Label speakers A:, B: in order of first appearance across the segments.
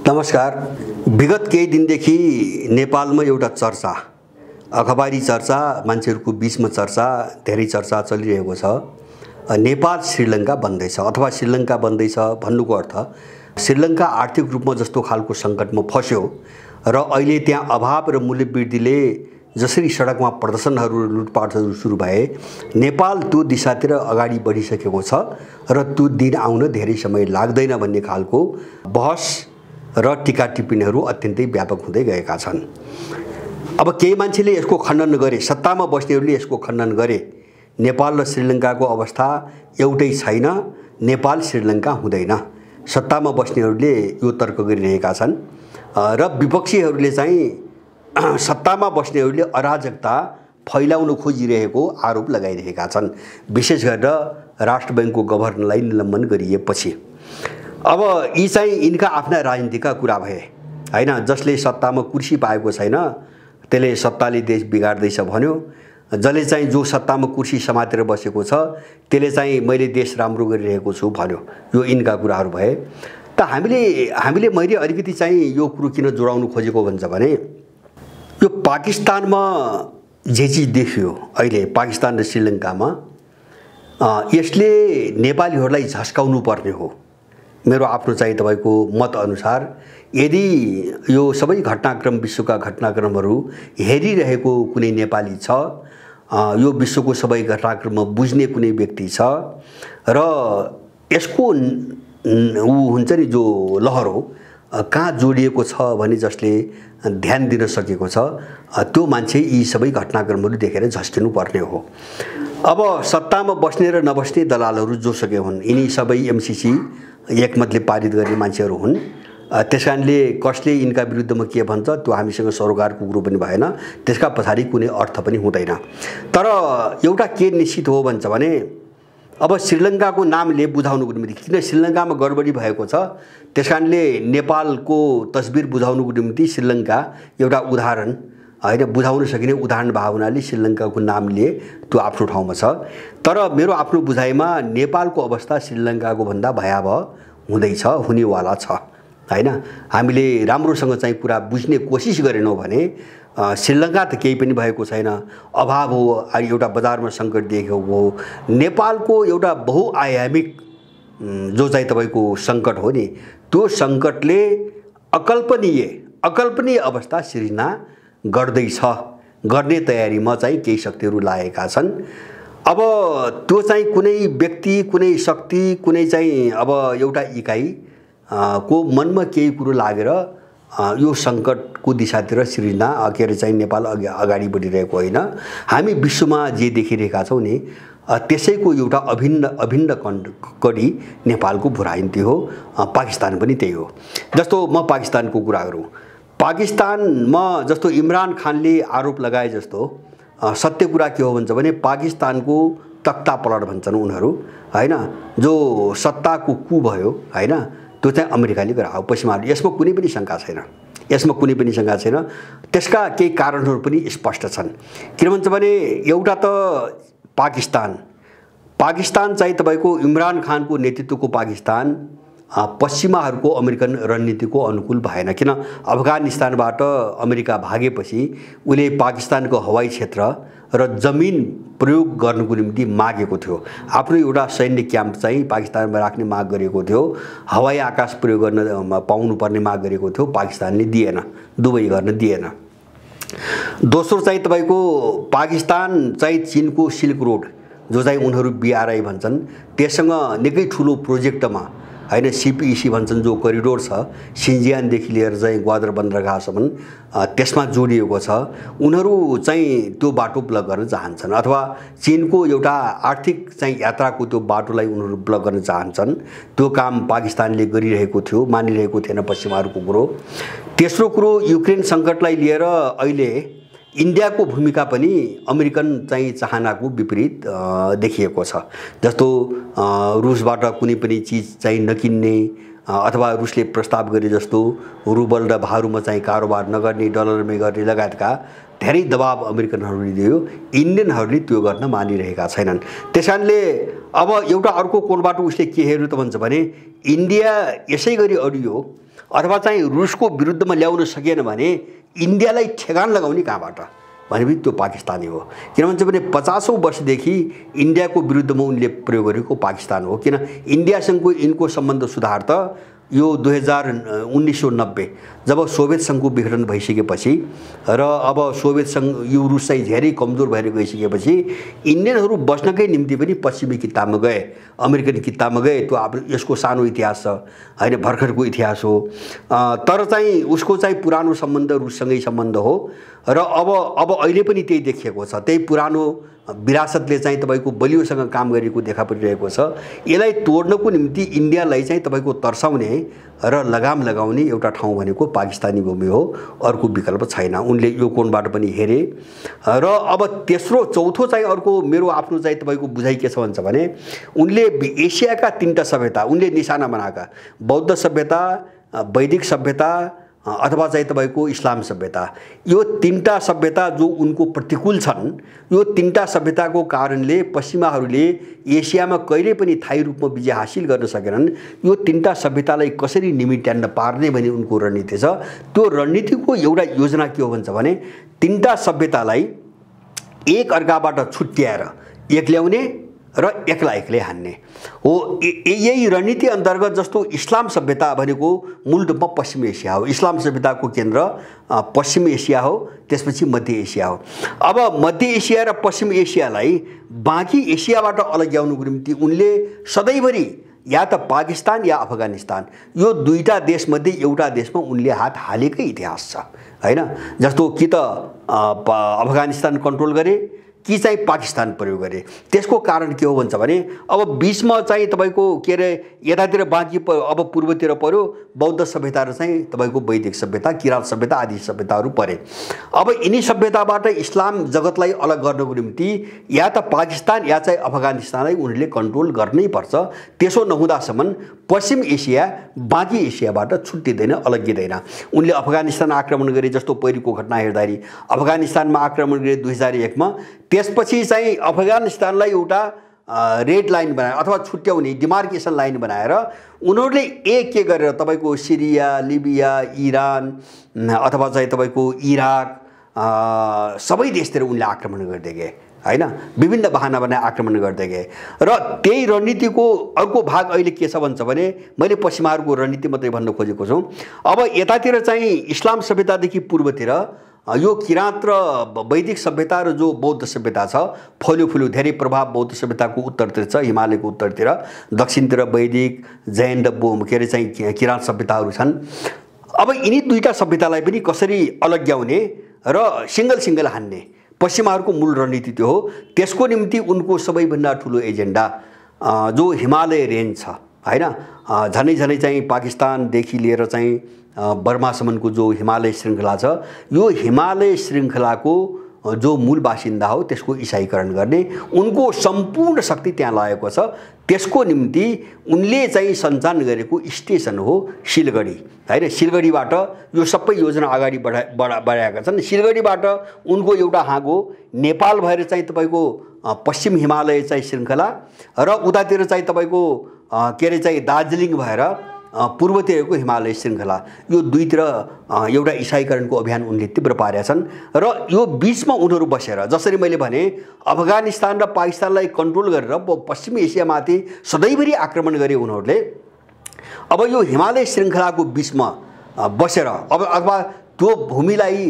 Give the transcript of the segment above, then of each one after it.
A: नमस्कार। विगत केही दिनदेखि नेपालमा एउटा चर्चा, अखबारी चर्चा, मान्छेहरूको बीचमा चर्चा, धेरै चर्चा चलिरहेको छ। नेपाल श्रीलङ्का बन्दैछ अथवा श्रीलङ्का बन्दैछ भन्नुको अर्थ श्रीलङ्का आर्थिक रूपमा जस्तो खालको सङ्कटमा फस्यो र अहिले त्यहाँ अभाव र मूल्यवृद्धिले जसरी सडकमा प्रदर्शनहरू लुटपाटहरू सुरु भए, नेपाल त्यो दिशातिर अगाडि बढिसकेको छ र त्यो दिन आउन धेरै समय लाग्दैन भन्ने खालको बहस र टीका टिप्पणीहरू अत्यन्तै व्यापक हुँदै गएका छन्। अब केही मान्छेले यसको खण्डन गरे, सत्तामा बस्नेहरूले यसको खण्डन गरे, नेपाल र श्रीलङ्काको अवस्था एउटै छैन, नेपाल श्रीलङ्का हुँदैन। सत्तामा बस्नेहरूले यो तर्क गरिरहेका छन् र विपक्षीहरूले चाहिँ सत्तामा बस्नेहरूले अराजकता फैलाउन खोजिरहेको आरोप लगाइरहेका छन्, विशेष गरेर राष्ट्र बैंकको गभर्नरलाई निलम्बन गरिएपछि। अब यी चाहिँ यिनका आफ्ना राजनीतिका कुरा भए हैन। जसले सत्तामा कुर्सी पाएको छैन त्यसले सत्ताले देश बिगार्दैछ भन्यो, जसले चाहिँ जो सत्तामा कुर्सी समातेर बसेको छ त्यसले चाहिँ मैले देश राम्रो गरिरहेको छु भन्यो। यो यिनका कुराहरू भए। त हामीले मैले अलिकति चाहिँ यो कुरो किन जोडाउनु खोजेको भन्छ भने यो पाकिस्तानमा जे चिज देखियो अहिले पाकिस्तान र श्रीलङ्कामा, यसले नेपालीहरूलाई झस्काउनु पर्ने हो। मेरो आफ्नो चाहिँ तपाईको मत अनुसार यदि यो सबै घटनाक्रम, विश्वका घटनाक्रमहरू हेरिरहेको कुनै नेपाली छ, यो विश्वको सबै घटनाक्रममा बुझ्ने कुनै व्यक्ति छ र यसको हुन्छ नि जो लहर हो कहाँ जोडिएको छ भने जसले ध्यान दिन सकेको छ, त्यो मान्छे यी सबै घटनाक्रमहरू देखेर झस्किनु पर्ने हो। अब सत्तामा बस्ने र नबस्ने दलालहरू जोसुकै हुन्, यिनी सबै एमसीसी एकमतले पारित गर्ने मान्छेहरू हुन्। त्यसकारणले कसले यिनका विरुद्धमा के भन्छ त्यो हामीसँग सरोकारको कुरो पनि भएन, त्यसका पछाडि कुनै अर्थ पनि हुँदैन। तर एउटा के निश्चित हो भन्छ भने अब श्रीलङ्काको नामले बुझाउनुको निम्ति, किन श्रीलङ्कामा गडबडी भएको छ त्यसकारणले नेपालको तस्बिर बुझाउनुको निम्ति श्रीलङ्का एउटा उदाहरण हैन, बुझाउन सकिने उदाहरण भावनाले श्रीलङ्काको नामले त्यो आफ्नो ठाउँमा छ। तर मेरो आफ्नो बुझाइमा नेपालको अवस्था श्रीलङ्काको भन्दा भयावह हुँदैछ, हुनेवाला छ हैन। हामीले राम्रोसँग चाहिँ कुरा बुझ्ने कोसिस गरेनौँ भने श्रीलङ्का त केही पनि भएको छैन, अभाव हो, एउटा बजारमा सङ्कट देखेको हो। नेपालको एउटा बहुआयामिक जो चाहिँ तपाईँको सङ्कट हो नि, त्यो सङ्कटले अकल्पनीय अवस्था सृजना गर्दैछ, गर्ने तयारीमा चाहिँ केही शक्तिहरू लागेका छन्। अब त्यो चाहिँ कुनै व्यक्ति, कुनै शक्ति, कुनै चाहिँ अब एउटा इकाइ को मनमा केही कुरो लागेर यो सङ्कटको दिशातिर सृजना के अरे चाहिँ नेपाल अगाडि बढिरहेको होइन। हामी विश्वमा जे देखिरहेका छौँ नि त्यसैको एउटा अभिन्न कडी नेपालको भूराजनीति हो। पाकिस्तान पनि त्यही हो। जस्तो म पाकिस्तानको कुरा गरौँ, पाकिस्तानमा जस्तो इमरान खानले आरोप लगाए जस्तो सत्य कुरा के हो भन्छ भने पाकिस्तानको तख्ता पलट भन्छन् उनीहरू हैन, जो सत्ताको कु भयो हैन, त्यो चाहिँ अमेरिकाले गरायो पश्चिमाले। यसमा कुनै पनि शङ्का छैन, त्यसका केही कारणहरू पनि स्पष्ट छन्। किन भन्छ भने एउटा त पाकिस्तान चाहिँ तपाईँको इमरान खानको नेतृत्वको पाकिस्तान पश्चिमाहरूको अमेरिकन रणनीतिको अनुकूल भएन। किन अफगानिस्तानबाट अमेरिका भागेपछि उले पाकिस्तानको हवाई क्षेत्र र जमिन प्रयोग गर्नको निम्ति मागेको थियो। आफ्नो एउटा सैन्य क्याम्प चाहिँ पाकिस्तानमा राख्ने माग गरेको थियो, हवाई आकाश प्रयोग गर्न पाउनुपर्ने माग गरेको थियो, पाकिस्तानले दिएन, दुबई गर्न दिएन। दोस्रो चाहिँ तपाईँको पाकिस्तान चाहिँ चीनको सिल्क रोड जो चाहिँ उनीहरू BRI भन्छन् त्यससँग निकै ठुलो प्रोजेक्टमा हैन, CPEC भन्छन्, जो करिडोर छ सिन्जियानदेखि लिएर चाहिँ ग्वादर बन्दरगाहसम्म त्यसमा जोडिएको छ। उनीहरू चाहिँ त्यो बाटो ब्लक गर्न चाहन्छन् अथवा चीनको एउटा आर्थिक चाहिँ यात्राको त्यो बाटोलाई उनीहरू ब्लक गर्न चाहन्छन्। त्यो काम पाकिस्तानले गरिरहेको थियो, मानिरहेको थिएन पश्चिमाहरूको कुरो। तेस्रो कुरो, युक्रेन सङ्कटलाई लिएर अहिले इन्डियाको भूमिका पनि अमेरिकन चाहिँ चाहनाको विपरीत देखिएको छ। जस्तो रुसबाट कुनै पनि चिज चाहिँ नकिन्ने अथवा रुसले प्रस्ताव गरे जस्तो रुबल र भारूमा चाहिँ कारोबार नगर्ने, डलरमै गर्ने लगायतका धेरै दबाब अमेरिकनहरूले दियो, इन्डियनहरूले त्यो गर्न मानिरहेका छैनन्। त्यसकारणले अब एउटा अर्को कोणबाट उसले के हेर्यो त भन्छ भने इन्डिया यसै गरी अडियो अथवा चाहिँ रुसको विरुद्धमा ल्याउन सकेन भने इन्डियालाई ठेगान लगाउने कहाँबाट भनेपछि त्यो पाकिस्तानी हो। किन भन्छ भने 50औं वर्षदेखि इन्डियाको विरुद्धमा उनले प्रयोग गरेको पाकिस्तान हो। किन इन्डियासँगको यिनको सम्बन्ध सुधार त यो 1990 जब सोभियत सङ्घको विघटन भइसकेपछि र अब सोभियत सङ्घ यो रुस चाहिँ धेरै कमजोर भएर गइसकेपछि इन्डियनहरू बस्नकै निम्ति पनि पश्चिमी किताबमा गए, अमेरिकन किताबमा गए। त्यो अब यसको सानो इतिहास छ हैन, भर्खरको इतिहास हो। तर चाहिँ उसको चाहिँ पुरानो सम्बन्ध रुससँगै सम्बन्ध हो र अब अहिले पनि त्यही देखिएको छ। त्यही पुरानो विरासतले चाहिँ तपाईको बलियोसँग काम गरेको देखा परिरहेको छ। यसलाई तोड्नको निम्ति इन्डियालाई चाहिँ तपाईको तर्साउने र लगाम लगाउने एउटा ठाउँ भनेको पाकिस्तानी भूमि हो, अर्को विकल्प छैन। उनले यो कोणबाट पनि हेरे र अब तेस्रो चौथो चाहिँ अर्को मेरो आफ्नो चाहिँ तपाईको बुझाइ के छ भन्छ भने उनले एसियाका 3टा सभ्यता उनले निशाना बनाएका बौद्ध सभ्यता, वैदिक सभ्यता अथवा चाहिँ तपाईको इस्लाम सभ्यता, यो 3टा सभ्यता जो उनको प्रतिकूल छन्, यो 3टा सभ्यताको कारणले पश्चिमाहरूले एसियामा कहिले पनि थायी रूपमा विजय हासिल गर्न सकेनन्। यो 3टा सभ्यतालाई कसरी निमिट्यान्न पार्ने भन्ने उनको रणनीति छ। त्यो रणनीतिको एउटा योजना के हो भन्छ भने 3टा सभ्यतालाई एक अर्काबाट छुट्याएर एक ल्याउने र एक्लै हान्ने हो। यही रणनीति अन्तर्गत जस्तो इस्लाम सभ्यता भनेको मूल रूपमा पश्चिम एसिया हो। इस्लाम सभ्यताको केन्द्र पश्चिम एसिया हो, त्यसपछि मध्य एसिया हो। अब मध्य एसिया र पश्चिम एसियालाई बाँकी एसियाबाट अलग्याउनुको निम्ति उनले सधैँभरि या त पाकिस्तान या अफगानिस्तान यो 2टा देशमध्ये एउटा देशमा उनले हात हालेकै इतिहास छ हैन। जस्तो कि त अफगानिस्तान कन्ट्रोल गरे कि चाहिँ पाकिस्तान प्रयोग गरे। त्यसको कारण के हो भन्छ भने अब बीचमा चाहिँ तपाईको के अरे यतातिर बाँकी अब पूर्वतिर पर्यो बौद्ध सभ्यता र चाहिँ तपाईको वैदिक सभ्यता, किरात सभ्यता आदि सभ्यताहरू परे। अब यिनी सभ्यताबाट इस्लाम जगतलाई अलग गर्नको निम्ति या त पाकिस्तान या चाहिँ अफगानिस्तानलाई उनले कन्ट्रोल गर्नै पर्छ। त्यसो नहुँदासम्म पश्चिम एसिया बाँकी एसियाबाट छुट्टिँदैन, अलग्गिँदैन। उनले अफगानिस्तान आक्रमण गरे जस्तो पहिलेको घटना हेर्दाखेरि अफगानिस्तानमा आक्रमण गरे 2001 मा। त्यसपछि चाहिँ अफगानिस्तानलाई एउटा रेड लाइन बनाएर अथवा छुट्याउने डिमार्केसन लाइन बनाएर उनीहरूले के गरेर तपाईको सिरिया, लिबिया, इरान अथवा चाहिँ तपाईको इराक सबै देशतिर उनले आक्रमण गर्दै गए हैन। विभिन्न बहाना बनाए आक्रमण गर्दै गए र त्यही रणनीतिको अर्को भाग अहिले के छ भन्छ भने मैले पश्चिमाहरूको रणनीति मात्रै भन्न खोजेको छु। अब यतातिर चाहिँ इस्लाम सभ्यतादेखि पूर्वतिर यो किरात र वैदिक सभ्यता र जो बौद्ध सभ्यता छ फल्यो धेरै प्रभाव बौद्ध सभ्यताको उत्तरतिर छ, हिमालयको उत्तरतिर, दक्षिणतिर वैदिक, जैन र के अरे चाहिँ किरात सभ्यताहरू छन्। अब यिनी 2टा सभ्यतालाई पनि कसरी अलग्याउने र सिंगल हान्ने पश्चिमाहरूको मूल रणनीति त्यो हो। त्यसको निम्ति उनको सबैभन्दा ठुलो एजेन्डा जो हिमालय रेन्ज छ हैन, झनै चाहिँ पाकिस्तानदेखि लिएर चाहिँ बर्मासम्मको जो हिमालय श्रृङ्खला छ, यो हिमालय श्रृङ्खलाको जो मूल बासिन्दा हो त्यसको इसाईकरण गर्ने उनको सम्पूर्ण शक्ति त्यहाँ लागेको छ। त्यसको निम्ति उनले चाहिँ सञ्चालन गरेको स्टेसन हो सिलगढी हैन। सिलगढीबाट यो सबै योजना अगाडि बढाएका छन्। सिलगढीबाट उनको एउटा हाँगो नेपाल भएर चाहिँ तपाईको पश्चिम हिमालय चाहिँ श्रृङ्खला र उतातिर चाहिँ तपाईको के अरे चाहिँ दार्जिलिङ भएर पूर्वतिरको हिमालय श्रृङ्खला, यो दुईतिर एउटा इसाईकरणको अभियान उनले तीव्र पारेका छन्। र यो बीचमा उनीहरू बसेर जसरी मैले भने अफगानिस्तान र पाकिस्तानलाई कन्ट्रोल गरेर पश्चिमी एसियामाथि सधैँभरि आक्रमण गरे उनीहरूले। अब यो हिमालय श्रृङ्खलाको बीचमा बसेर अथवा त्यो भूमिलाई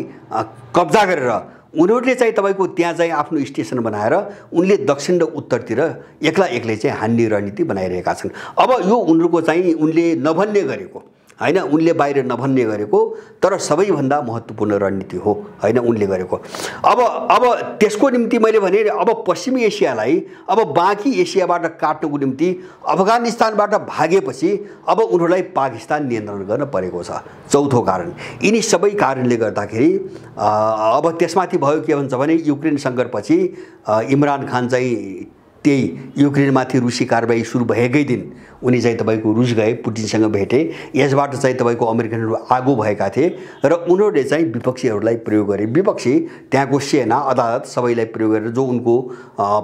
A: कब्जा गरेर उनीहरूले चाहिँ तपाईको त्यहाँ चाहिँ आफ्नो स्टेसन बनाएर उनले दक्षिण र उत्तरतिर एक्लै चाहिँ हान्ने रणनीति बनाइरहेका छन्। अब यो उनीहरूको चाहिँ उनले नभन्ने गरेको हैन, उनले बाहिर नभन्ने गरेको तर सबैभन्दा महत्त्वपूर्ण रणनीति हो हैन उनले गरेको। अब त्यसको निम्ति मैले भने अब पश्चिमी एसियालाई अब बाँकी एसियाबाट काट्नको निम्ति अफगानिस्तानबाट भागेपछि अब उनीहरूलाई पाकिस्तान नियन्त्रण गर्न परेको छ। चौथो कारण यिनी सबै कारणले गर्दाखेरि अब त्यसमाथि भयो के भन्छ भने युक्रेन सङ्कटपछि इमरान खान चाहिँ त्यही युक्रेनमाथि रुसी कारबाही सुरु भएकै दिन उनी चाहिँ तपाईको रुस गए, पुटिनसँग भेटे। यसबाट चाहिँ तपाईको अमेरिकनहरू आगो भएका थिए र उनीहरूले चाहिँ विपक्षीहरूलाई प्रयोग गरे। विपक्षी त्यहाँको सेना, अदालत सबैलाई प्रयोग गरेर जो उनको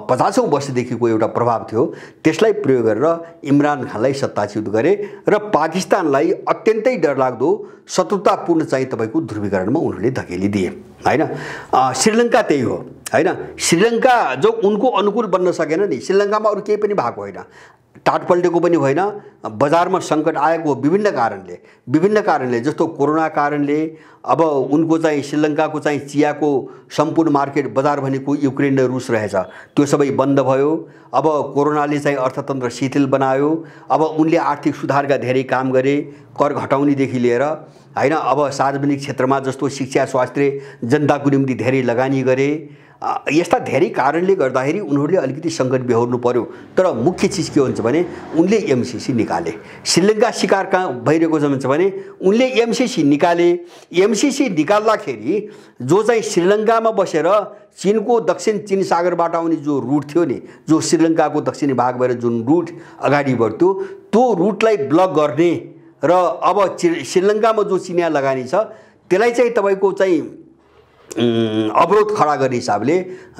A: 50औं वर्षदेखिको एउटा प्रभाव थियो त्यसलाई प्रयोग गरेर इमरान खानलाई सत्ताच्युत गरे र पाकिस्तानलाई अत्यन्तै डरलाग्दो शत्रुतापूर्ण चाहिँ तपाईको ध्रुवीकरणमा उनीहरूले धकेलिदिए हैन। श्रीलङ्का त्यही हो हैन। श्रीलङ्का जो उनको अनुकूल बन्न सकेन नि, श्रीलङ्कामा अरु केही पनि भएको होइन, टाट पल्टेको पनि होइन, बजारमा सङ्कट आएको विभिन्न कारणले जस्तो कोरोना कारणले। अब उनको चाहिँ श्रीलङ्काको चाहिँ चियाको सम्पूर्ण मार्केट बजार भनेको युक्रेन र रुस रहेछ, त्यो सबै बन्द भयो। अब कोरोनाले चाहिँ अर्थतन्त्र शिथिल बनायो। अब उनले आर्थिक सुधारका धेरै काम गरे, कर घटाउनेदेखि लिएर हैन। अब सार्वजनिक क्षेत्रमा जस्तो शिक्षा, स्वास्थ्य, जनताको निम्ति धेरै लगानी गरे। यस्ता धेरै कारणले गर्दाखेरि उनीहरूले अलिकति सङ्कट बेहोर्नु पर्यो। तर मुख्य चिज के हुन्छ भने उनले एमसीसी निकाले। श्रीलङ्का शिकार कहाँ भइरहेको छ भने उनले एमसीसी निकाले। एमसीसी निकाल्दाखेरि जो चाहिँ श्रीलङ्कामा बसेर चीनको दक्षिण चीन सागरबाट आउने जो रुट थियो नि, जो श्रीलङ्काको दक्षिणी भाग भएर जुन रुट अगाडि बढ्थ्यो त्यो रुटलाई ब्लक गर्ने र अब श्रीलङ्कामा जो चिनिया लगानी छ त्यसलाई चाहिँ तपाईको चाहिँ अवरोध खडा गर्ने हिसाबले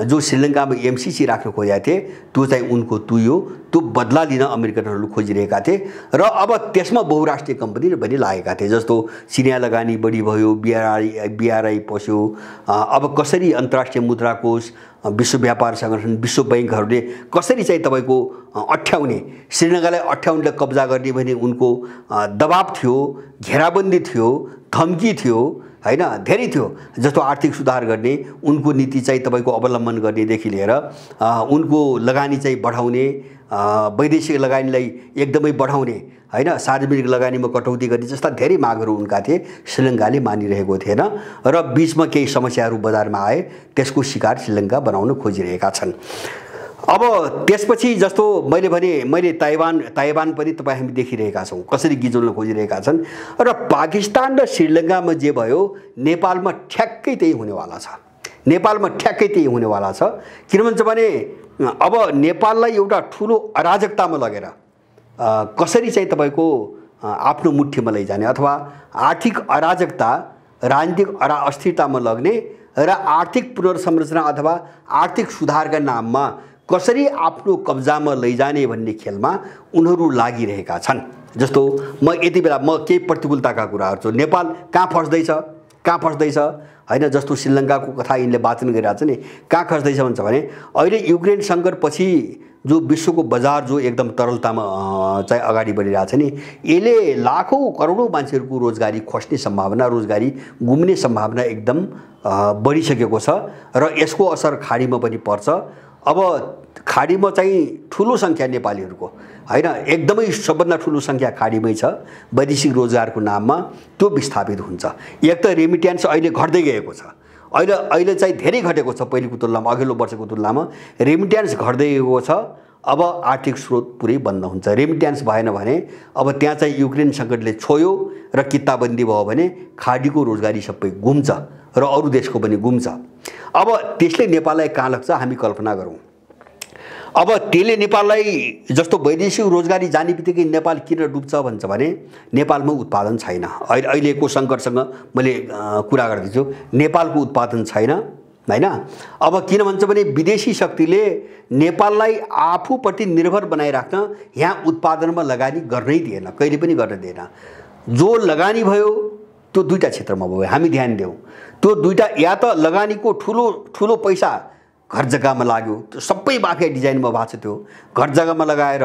A: जो श्रीलङ्कामा एमसीसी राख्न खोजेका थिए त्यो चाहिँ उनको तुयो। त्यो बदला लिन अमेरिकनहरूले खोजिरहेका थिए र अब त्यसमा बहुराष्ट्रिय कम्पनी पनि लागेका थिए। जस्तो चिनिया लगानी बढी भयो, बीआरआई पस्यो। अब कसरी अन्तर्राष्ट्रिय मुद्रा कोष, विश्व व्यापार सङ्गठन, विश्व बैंकहरूले कसरी चाहिँ तपाईको अठ्याउने, श्रीलङ्कालाई अठ्याउनले कब्जा गर्ने भन्ने उनको दबाब थियो, घेराबन्दी थियो, धम्की थियो हैन, धेरै थियो। जस्तो आर्थिक सुधार गर्ने उनको नीति चाहिँ तपाईको अवलम्बन गर्नेदेखि लिएर उनको लगानी चाहिँ बढाउने, वैदेशिक लगानीलाई एकदमै बढाउने हैन, सार्वजनिक लगानीमा कटौती गर्ने जस्ता धेरै मागहरू उनका थिए। श्रीलङ्काले मानिरहेको थिएन र बीचमा केही समस्याहरू बजारमा आए, त्यसको शिकार श्रीलङ्का बनाउन खोजिरहेका छन्। अब त्यसपछि जस्तो मैले ताइवान पनि तपाईँ हामी देखिरहेका छौँ कसरी गिजोल्न खोजिरहेका छन्। र पाकिस्तान र श्रीलङ्कामा जे भयो नेपालमा ठ्याक्कै त्यही हुनेवाला छ। किन भन्छ भने अब नेपाललाई एउटा ठुलो अराजकतामा लगेर कसरी चाहिँ तपाईको आफ्नो मुठ्ठीमा लैजाने अथवा आर्थिक अराजकता, राजनीतिक अस्थिरतामा लग्ने र आर्थिक पुनर्संरचना अथवा आर्थिक सुधारका नाममा कसरी आफ्नो कब्जामा लैजाने भन्ने खेलमा उनीहरू लागिरहेका छन्। जस्तो म यति बेला केही प्रतिकूलताका कुराहरू छु, नेपाल कहाँ फस्दैछ हैन। जस्तो श्रीलङ्काको कथा यिनले वाचन गरिरहेको छ नि, कहाँ खस्दैछ भन्छ भने अहिले युक्रेन सङ्कटपछि जो विश्वको बजार जो एकदम तरलतामा चाहिँ अगाडि बढिरहेको छ नि, यसले लाखौँ करोडौँ मान्छेहरूको रोजगारी खोज्ने सम्भावना, रोजगारी गुम्ने सम्भावना एकदम बढिसकेको छ र यसको असर खाडीमा पनि पर्छ। अब खाडीमा चाहिँ ठुलो सङ्ख्या नेपालीहरूको हैन, एकदमै सबभन्दा ठुलो सङ्ख्या खाडीमै छ। वैदेशिक रोजगारको नाममा त्यो विस्थापित हुन्छ। एक त रेमिट्यान्स अहिले घट्दै गएको छ, अहिले चाहिँ धेरै घटेको छ पहिलेको तुलनामा, अघिल्लो वर्षको तुलनामा रेमिट्यान्स घट्दै गएको छ। अब आर्थिक स्रोत पुरै बन्द हुन्छ। रेमिट्यान्स भएन भने अब त्यहाँ चाहिँ युक्रेन सङ्कटले छोयो र किताबन्दी भयो भने खाडीको रोजगारी सबै गुम्छ र अरू देशको पनि गुम्छ। अब त्यसले नेपाललाई कहाँ लाग्छ हामी कल्पना गरौँ। अब त्यसले नेपाललाई जस्तो वैदेशिक रोजगारी जाने बित्तिकै नेपाल किन डुब्छ भन्छ भने नेपालमा उत्पादन छैन। अहिलेको सङ्कटसँग मैले कुरा गर्दैछु, नेपालको उत्पादन छैन हैन। अब किन भन्छ भने विदेशी शक्तिले नेपाललाई आफूप्रति निर्भर बनाइराख्न यहाँ उत्पादनमा लगानी गर्नै दिएन, कहिले पनि गर्न दिएन। जो लगानी भयो त्यो दुईटा क्षेत्रमा भयो, हामी ध्यान देऊ। त्यो दुईटा, या त लगानीको ठुलो पैसा घर जग्गामा लाग्यो, सबै माफिया डिजाइनमा भएको छ, त्यो घर जग्गामा लगाएर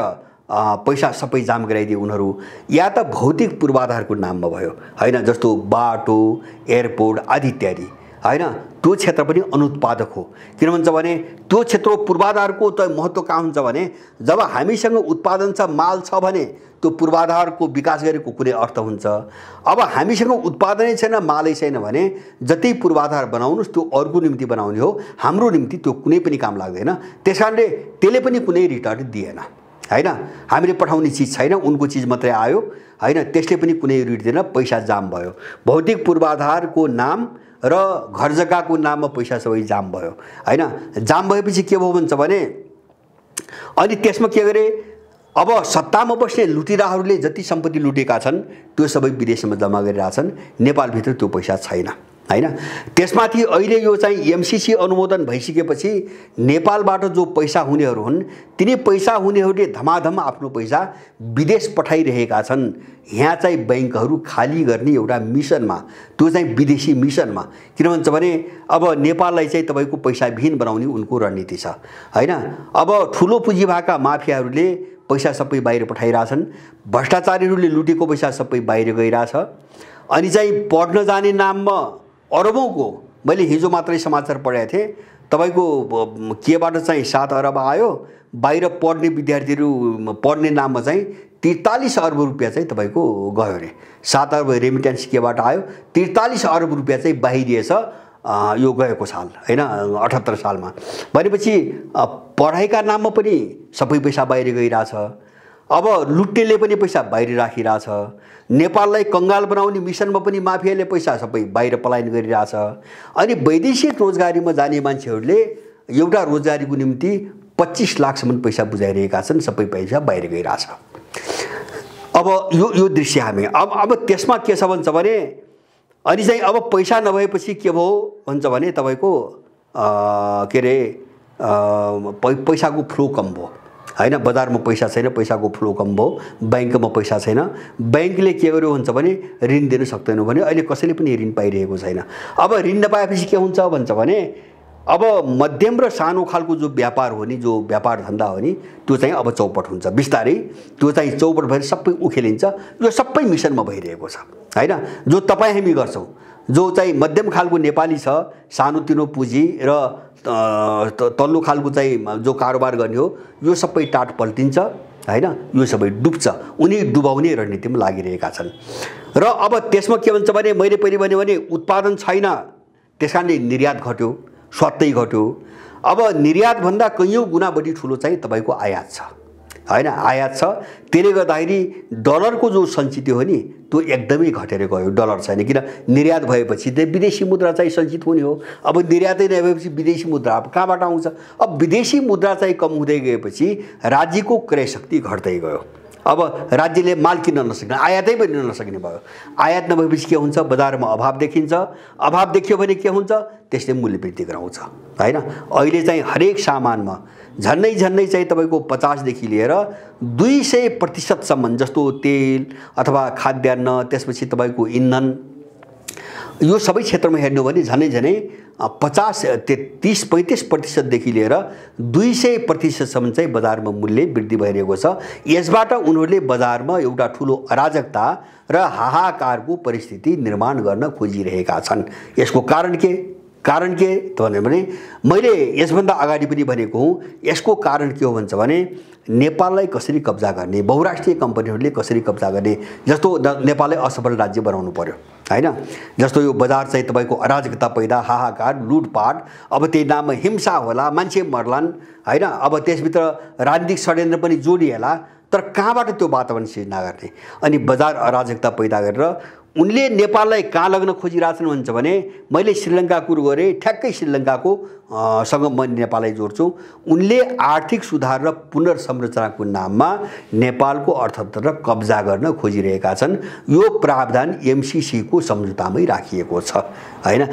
A: पैसा सबै जाम गराइदिए उनीहरू, या त भौतिक पूर्वाधारको नाममा भयो हैन। जस्तो बाटो, एयरपोर्ट आदि इत्यादि हैन। त्यो क्षेत्र पनि अनुत्पादक हो। किन भन्छ भने त्यो क्षेत्र पूर्वाधारको त महत्त्व कहाँ हुन्छ भने जब हामीसँग उत्पादन छ, माल छ भने त्यो पूर्वाधारको विकास गरेको कुनै अर्थ हुन्छ। अब हामीसँग उत्पादनै छैन, मालै छैन भने जति पूर्वाधार बनाउनुस् त्यो अरूको निम्ति बनाउने हो, हाम्रो निम्ति त्यो कुनै पनि काम लाग्दैन। त्यसकारणले त्यसले पनि कुनै रिटर्न दिएन हैन। हामीले पठाउने चिज छैन, उनको चिज मात्रै आयो हैन, त्यसले पनि कुनै रिट दिएन, पैसा जाम भयो। भौतिक पूर्वाधारको नाम र घर जग्गाको नाममा पैसा सबै जाम भयो हैन। जाम भएपछि के भयो भन्छ भने अनि त्यसमा के गरे, अब सत्तामा बस्ने लुटिराहरूले जति सम्पत्ति लुटेका छन् त्यो सबै विदेशमा जम्मा गरिरहेछन्, नेपालभित्र त्यो पैसा छैन हैन। त्यसमाथि अहिले यो चाहिँ एमसीसी अनुमोदन भइसकेपछि नेपालबाट जो पैसा हुनेहरू हुन् तिनी पैसा हुनेहरूले धमाधम आफ्नो पैसा विदेश पठाइरहेका छन्। यहाँ चाहिँ बैंकहरू खाली गर्ने एउटा मिसनमा, त्यो चाहिँ विदेशी मिसनमा। किन भन्छ भने अब नेपाललाई चाहिँ तपाईको पैसाविहीन बनाउने उनको रणनीति छ हैन। अब ठुलो पुँजी भएका माफियाहरूले पैसा सबै बाहिर पठाइरहेछन्, भ्रष्टाचारीहरूले लुटेको पैसा सबै बाहिर गइरहेछ। अनि चाहिँ पढ्न जाने नाममा अरबौंको, मैले हिजो मात्रै समाचार पढेको थिएँ, तपाईको केबाट चाहिँ 7 अरब आयो, बाहिर पढ्ने विद्यार्थीहरू पढ्ने नाममा चाहिँ 43 अर्ब रुपियाँ चाहिँ तपाईको गयो अरे। 7 अर्ब रेमिटेन्स केबाट आयो, 43 अर्ब रुपियाँ चाहिँ बाहिरिएछ यो गएको साल हैन, 78 सालमा। भनेपछि पढाइका नाममा पनि सबै पैसा बाहिर गइरहेछ। अब लुट्नेले पनि पैसा बाहिर राखिरहेछ। नेपाललाई कंगाल बनाउने मिसनमा पनि माफियाले पैसा सबै बाहिर पलायन गरिरहेछ। अनि वैदेशिक रोजगारीमा जाने मान्छेहरूले एउटा रोजगारीको निम्ति 25 लाखसम्म पैसा बुझाइरहेका छन्, सबै पैसा बाहिर गइरहेछ। अब यो दृश्य हामी अब त्यसमा के छ भन्छ भने, अनि चाहिँ अब पैसा नभएपछि के भयो भन्छ भने तपाईको के रे पैसाको फ्लो कम भयो हैन। बजारमा पैसा छैन, पैसाको फ्लो कम भयो, बैंकमा पैसा छैन। बैंकले के गर्यो भन्छ भने ऋण दिन सक्दैन भने अहिले कसैले पनि ऋण पाइरहेको छैन। अब ऋण नपाएपछि के हुन्छ भन्छ भने अब मध्यम र सानो खालको जो व्यापार हो नि, जो व्यापार धन्दा हो नि, त्यो चाहिँ अब चौपट हुन्छ बिस्तारै। त्यो चाहिँ चौपट भएर सबै उखेलिन्छ। यो सबै मिसनमा भइरहेको छ हैन। जो तपाईँ हामी गर्छौँ, जो चाहिँ मध्यम खालको नेपाली छ, सानोतिनो पुँजी र तल्लो खालको चाहिँ जो कारोबार गर्ने हो, यो सबै टाट पल्टिन्छ हैन, यो सबै डुब्छ। उनी डुबाउने रणनीतिमा लागिरहेका छन्। र अब त्यसमा के भन्छ भने मैले पहिले भने उत्पादन छैन, त्यसकारणले निर्यात घट्यो, स्वात्तै घट्यो। अब निर्यात भन्दा कैयौं गुणा बढी ठुलो चाहिँ तपाईको आयात छ हैन, आयात छ। त्यसले गर्दाखेरि डलरको जो सञ्चित हो नि त्यो एकदमै घटेर गयो, डलर छैन। किन निर्यात भएपछि त विदेशी मुद्रा चाहिँ सञ्चित हुने हो। अब निर्यातै नभएपछि विदेशी मुद्रा अब कहाँबाट आउँछ? अब विदेशी मुद्रा चाहिँ कम हुँदै गएपछि राज्यको क्रय शक्ति घट्दै गयो। अब राज्यले माल किन्न नसक्ने, आयातै पनि नसक्ने भयो। आयात नभएपछि के हुन्छ? बजारमा अभाव देखिन्छ। अभाव देखियो भने के हुन्छ? त्यसले मूल्य वृद्धि गराउँछ हैन। अहिले चाहिँ हरेक सामानमा झन्नै चाहिँ तपाईको 50 देखि लिएर 200% सम्म, जस्तो तेल अथवा खाद्यान्न, त्यसपछि तपाईको इन्धन, यो सबै क्षेत्रमा हेर्नु भने झन्नै 30-35% देखि लिएर 200% सम्म चाहिँ बजारमा मूल्य वृद्धि भइरहेको छ। यसबाट उनीहरूले बजारमा एउटा ठुलो अराजकता र हाहाकारको परिस्थिति निर्माण गर्न खोजिरहेका छन्। यसको कारण के त भने मैले यसभन्दा अगाडि पनि भनेको हुँ। यसको कारण के हो भन्छ भने नेपाललाई कसरी कब्जा गर्ने, बहुराष्ट्रिय कम्पनीहरूले कसरी कब्जा गर्ने। जस्तो नेपाललाई असफल राज्य बनाउनु पर्यो हैन। जस्तो यो बजार चाहिँ तपाईको अराजकता पैदा, हाहाकार, लुटपाट, अब त्यही नाममा हिंसा होला, मान्छे मर्लान् हैन। अब त्यसभित्र राजनीतिक षड्यन्त्र पनि जोडिएला, तर कहाँबाट त्यो वातावरण सिर्जना गर्ने? अनि बजार अराजकता पैदा गरेर उनले नेपाललाई कहाँ लग्न खोजिरहेछन् भन्छ भने मैले श्रीलङ्का कुरो गरेँ, ठ्याक्कै श्रीलङ्काको सँग म नेपाललाई जोड्छु। उनले आर्थिक सुधार र पुनर्संरचनाको नाममा नेपालको अर्थतन्त्र कब्जा गर्न खोजिरहेका छन्। यो प्रावधान एमसीसी को सम्झौतामै राखिएको छ हैन।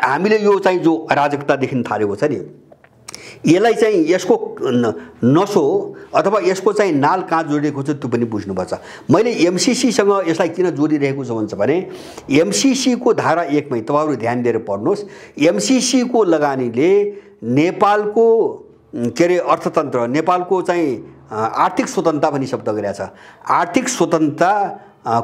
A: हामीले यो चाहिँ जो अराजकता देखिन थालेको छ नि, यसलाई चाहिँ यसको नसो अथवा यसको चाहिँ नाल कहाँ जोडिएको छ त्यो पनि बुझ्नुपर्छ। मैले एमसीसी सँग यसलाई किन जोडिरहेको छ भन्छ भने एमसीसी को धारा 1 मै तपाईहरु ध्यान दिएर पढ्नुस्। एमसीसी को लगानीले नेपालको के रे अर्थतन्त्र, नेपालको चाहिँ आर्थिक स्वतन्त्रता भन्ने शब्द गरेको छ। आर्थिक स्वतन्त्रता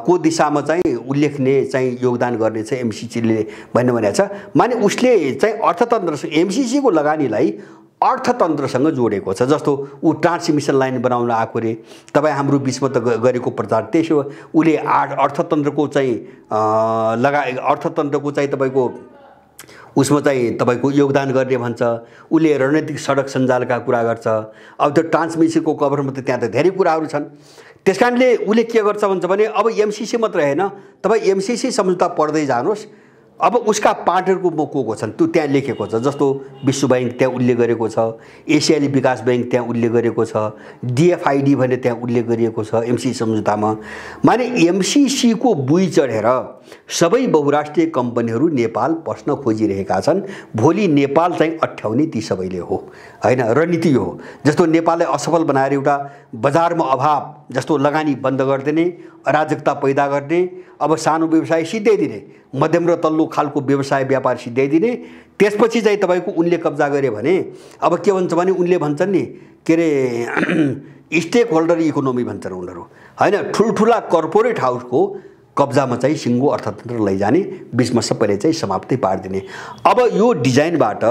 A: को दिशामा चाहिँ उल्लेखनीय चाहिँ योगदान गर्ने चाहिँ एमसीसीले भन्ने भनेको छ। माने उसले चाहिँ अर्थतन्त्र, एमसीसी को लगानीलाई अर्थतन्त्रसँग जोडेको छ। जस्तो ऊ ट्रान्समिसन लाइन बनाउन आएको रे, तपाईँ हाम्रो बिचमा त गरेको प्रचार त्यसो हो। उसले अर्थतन्त्रको चाहिँ अर्थतन्त्रको चाहिँ तपाईँको उसमा चाहिँ तपाईँको योगदान गर्ने भन्छ। उसले रणनीतिक सडक सञ्जालका कुरा गर्छ। अब त्यो ट्रान्समिसनको कभरमा त त्यहाँ त धेरै कुराहरू छन्। त्यसकारणले उसले के गर्छ भन्छ भने अब एमसीसी मात्र हैन, तपाईँ एमसीसी सम्झौता पढ्दै जानुहोस्। अब उसका पार्टनरको को छन् त्यो त्यहाँ लेखेको छ। जस्तो विश्व बैंक त्यहाँ उल्लेख गरेको छ, एसियाली विकास बैंक त्यहाँ उल्लेख गरेको छ, DFID भने त्यहाँ उल्लेख गरिएको छ MCC सम्झौतामा। माने MCC को बुई चढेर सबै बहुराष्ट्रिय कम्पनीहरू नेपाल पस्न खोजिरहेका छन्। भोलि नेपाल चाहिँ अठ्याउने ती सबैले हो हैन, रणनीति हो। जस्तो नेपाललाई असफल बनाएर एउटा बजारमा अभाव जस्तो लगानी बन्द गरिदिने, अराजकता पैदा गर्ने, अब सानो व्यवसाय सिद्ध्याइदिने, मध्यम र तल्लो खालको व्यवसाय व्यापार सिद्ध्याइदिने। त्यसपछि चाहिँ तपाईको उनले कब्जा गरे भने अब के भन्छ भने उनले भन्छन् नि के रे स्टेक होल्डर इकोनोमी भन्छन् उनीहरू हैन। ठुल्ठुला कर्पोरेट हाउसको कब्जामा चाहिँ सिङ्गो अर्थतन्त्र लैजाने, बिचमा सबैले चाहिँ समाप्तै पारिदिने। अब यो डिजाइनबाट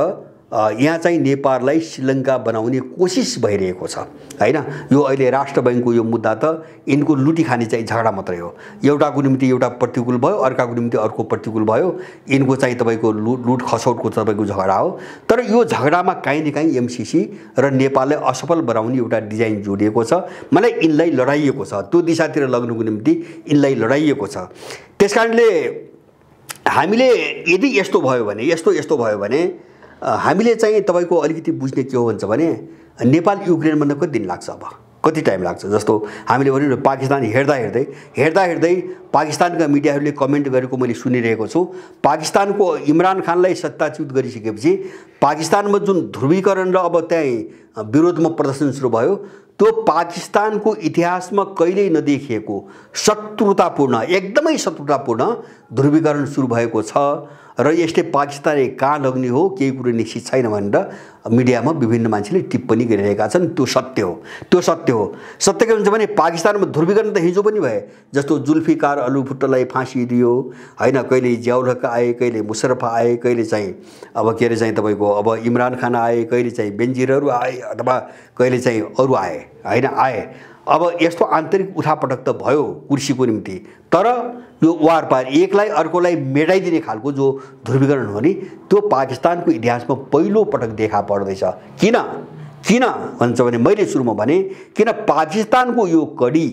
A: यहाँ चाहिँ नेपाललाई श्रीलङ्का बनाउने कोसिस भइरहेको छ हैन। यो अहिले राष्ट्र बैंकको यो मुद्दा त यिनको लुटी खाने चाहिँ झगडा मात्रै हो। एउटाको निम्ति एउटा प्रतिकूल भयो, अर्काको निम्ति अर्को प्रतिकूल भयो। यिनको चाहिँ तपाईको लुट खसौटको तपाईँको झगडा हो। तर यो झगडामा काहीँ न काहीँ MCC र नेपाललाई असफल बनाउने एउटा डिजाइन जोडिएको छ। मलाई यिनलाई लडाइएको छ, त्यो दिशातिर लग्नुको निम्ति यिनलाई लडाइएको छ। त्यसकारणले हामीले यदि यस्तो भयो भने हामीले चाहिँ तपाईको अलिकति बुझ्ने के हो भन्छ भने नेपाल युक्रेन बन्न कति दिन लाग्छ, अब कति टाइम लाग्छ। जस्तो हामीले भन्यो पाकिस्तान हेर्दा पाकिस्तानका मिडियाहरूले कमेन्ट गरेको मैले सुनिरहेको छु। पाकिस्तानको इमरान खानलाई सत्ताच्युत गरिसकेपछि पाकिस्तानमा जुन ध्रुवीकरण र अब त्यहाँ विरोधमा प्रदर्शन सुरु भयो, त्यो पाकिस्तानको इतिहासमा कहिल्यै नदेखिएको शत्रुतापूर्ण, एकदमै शत्रुतापूर्ण ध्रुवीकरण सुरु भएको छ। र यसले पाकिस्तानले कहाँ लग्ने हो केही कुरो निश्चित छैन भनेर मिडियामा विभिन्न मान्छेले टिप्पणी गरिरहेका छन्। त्यो सत्य हो। सत्य के भन्छ भने पाकिस्तानमा ध्रुवीकरण त हिजो पनि भए। जस्तो जुल्फिकार अली भुट्टोलाई फाँसी दियो हैन, कहिले जियाउल हक आए, कहिले मुशर्रफ आए, कहिले चाहिँ अब के अरे चाहिँ तपाईको अब इमरान खान आए, कहिले चाहिँ बेन्जिरहरू आए, अथवा कहिले चाहिँ अरू आए हैन आए। अब यस्तो आन्तरिक उठापटक त भयो कुर्सीको निम्ति, तर यो वारपार एकलाई अर्कोलाई मेटाइदिने खालको जो ध्रुवीकरण हो नि, त्यो पाकिस्तानको इतिहासमा पहिलो पटक देखा पर्दैछ। किन भन्छ भने मैले सुरुमा भने किन पाकिस्तानको यो कडी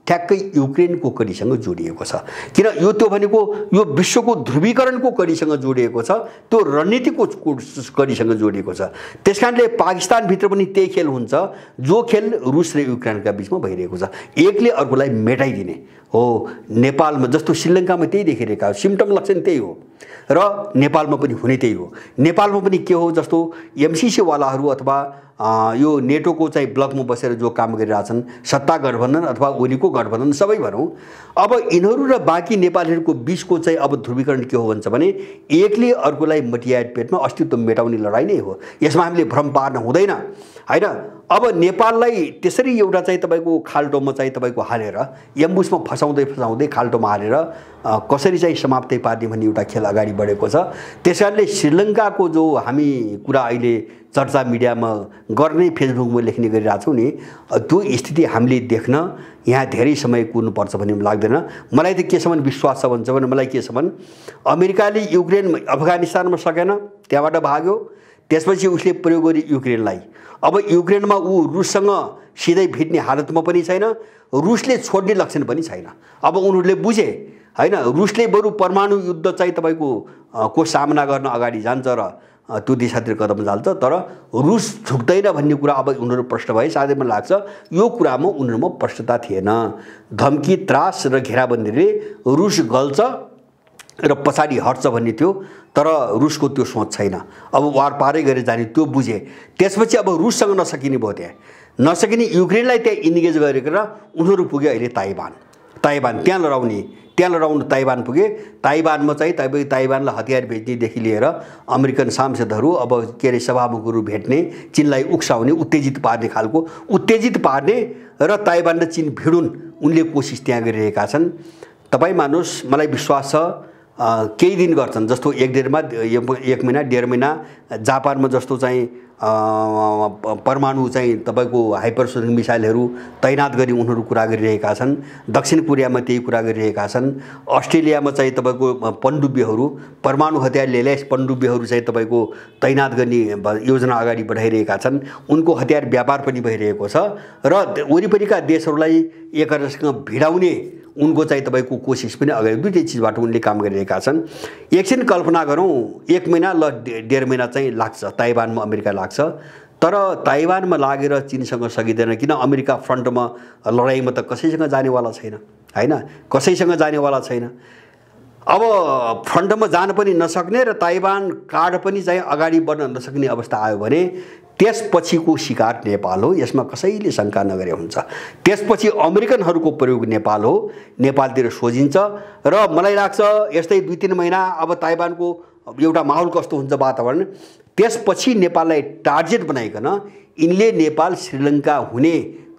A: ठ्याक्कै युक्रेनको कडीसँग जोडिएको छ। किन यो त्यो भनेको यो विश्वको ध्रुवीकरणको कडीसँग जोडिएको छ, त्यो रणनीतिको कडीसँग जोडिएको छ। त्यसकारणले पाकिस्तानभित्र पनि त्यही खेल हुन्छ जो खेल रुस र युक्रेनका बिचमा भइरहेको छ, एकले अर्कोलाई मेटाइदिने हो। नेपालमा जस्तो श्रीलङ्कामा त्यही देखिरहेका हो, सिम्टम लक्षण त्यही हो र नेपालमा पनि हुने त्यही हो। नेपालमा पनि के हो, जस्तो MCC वालाहरू अथवा यो नेटोको चाहिँ ब्लकमा बसेर जो काम गरिरहेछन्, सत्ता गठबन्धन अथवा ओलीको गठबन्धन सबै भनौँ, अब यिनीहरू र बाँकी नेपालीहरूको बिचको चाहिँ अब ध्रुवीकरण के हो भन्छ भने एकले अर्कोलाई मटियाट पेटमा अस्तित्व मेटाउने लडाइँ नै हो। यसमा हामीले भ्रम पार्न हुँदैन हैन। अब नेपाललाई त्यसरी एउटा चाहिँ तपाईको खाल्टोमा चाहिँ तपाईको हालेर एम्बुसमा फसाउँदै खाल्टोमा हालेर कसरी चाहिँ समाप्तै पार्ने भन्ने एउटा खेल अगाडि बढेको छ। त्यसकारणले श्रीलङ्काको जो हामी कुरा अहिले चर्चा मिडियामा गर्ने, फेसबुकमा लेख्ने गरिरहेछौँ नि, त्यो स्थिति हामीले देख्न यहाँ धेरै समय कुर्नुपर्छ भन्ने लाग्दैन। मलाई त केसम्म विश्वास छ भन्छ भने मलाई के छ भने अमेरिकाले युक्रेन अफगानिस्तानमा सकेन, त्यहाँबाट भाग्यो, त्यसपछि उसले प्रयोग गरी युक्रेनलाई। अब युक्रेनमा ऊ रुससँग सिधै भिड्ने हालतमा पनि छैन, रुसले छोड्ने लक्षण पनि छैन। अब उनीहरूले बुझे हैन, रुसले बरु परमाणु युद्ध चाहिँ तपाईको को सामना गर्न अगाडि जान्छ र त्यो दिशातिर कदम चाल्छ, तर रुस झुक्दैन भन्ने कुरा अब उनीहरू प्रश्न भए। साथै मलाई लाग्छ यो कुरामा उनीहरूमा प्रश्नता थिएन। धम्की, त्रास र घेराबन्दीले रुस गल्छ र पछाडि हट्छ भन्ने थियो, तर रुसको त्यो सोच छैन। अब वार पारै गरेर जाने त्यो बुझे। त्यसपछि अब रुससँग नसकिने भयो, त्यहाँ नसकिने युक्रेनलाई त्यहाँ इन्गेज गरेर उनीहरू पुगे अहिले ताइवान त्यहाँ लडाउनु ताइवान पुगे। ताइवानमा चाहिँ ताइवानलाई हतियार भेट्नेदेखि लिएर अमेरिकन सांसदहरू अब के अरे सभामुखहरू भेट्ने, चीनलाई उक्साउने, उत्तेजित पार्ने र ताइवान र चीन भिडुन् उनले कोसिस त्यहाँ गरिरहेका छन्। तपाईँ मान्नुहोस्, मलाई विश्वास छ केही दिन गर्छन्, जस्तो एक महिना 1.5 महिना जापानमा जस्तो चाहिँ परमाणु चाहिँ तपाईँको हाइपरसोनिक मिसाइलहरू तैनात गरी उनीहरू कुरा गरिरहेका छन्। दक्षिण कोरियामा त्यही कुरा गरिरहेका छन्। अस्ट्रेलियामा चाहिँ तपाईँको पनडुब्बीहरू परमाणु हतियार ल्यास पनडुब्बीहरू चाहिँ तपाईँको तैनात गर्ने योजना अगाडि बढाइरहेका छन्। उनको हतियार व्यापार पनि भइरहेको छ र वरिपरिका देशहरूलाई एकअर्कासँग भिडाउने उनको चाहिँ तपाईँको कोसिस पनि अगाडि दुईटै चिजबाट उनले काम गरिरहेका छन्। एकछिन कल्पना गरौँ 1 महिना ल 1.5 महिना चाहिँ लाग्छ ताइवानमा अमेरिका लाग्छ, तर ताइवानमा लागेर चीनसँग सकिँदैन। किन अमेरिका फ्रन्टमा लडाइँमा त कसैसँग जानेवाला छैन हैन, कसैसँग जानेवाला छैन। अब फ्रन्टमा जान पनि नसक्ने र ताइवान कार्ड पनि चाहिँ अगाडि बढ्न नसक्ने अवस्था आयो भने त्यसपछिको शिकार नेपाल हो। यसमा कसैले शङ्का नगरे हुन्छ। त्यसपछि अमेरिकनहरूको प्रयोग नेपाल हो, नेपालतिर सोझिन्छ र मलाई लाग्छ यस्तै 2-3 महिना अब ताइवानको एउटा माहौल कस्तो हुन्छ वातावरण, त्यसपछि नेपाललाई टार्गेट बनाइकन यिनले नेपाल श्रीलङ्का हुने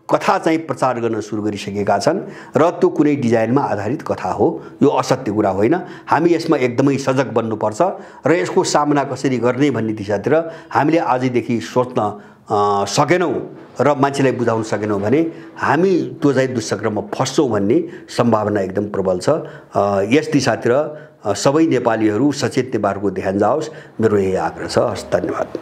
A: कथा चाहिँ प्रचार गर्न सुरु गरिसकेका छन् र त्यो कुनै डिजाइनमा आधारित कथा हो, यो असत्य कुरा होइन। हामी यसमा एकदमै सजग बन्नुपर्छ र यसको सामना कसरी गर्ने भन्ने दिशातिर हामीले आजदेखि सोच्न सकेनौँ र मान्छेलाई बुझाउन सकेनौँ भने हामी त्यो चाहिँ दुष्चक्रमा फस्छौँ भन्ने सम्भावना एकदम प्रबल छ। यस दिशातिर सबै नेपालीहरू सचेत नेपालको ध्यान जाओस्, मेरो यही आग्रह छ। हस्, धन्यवाद।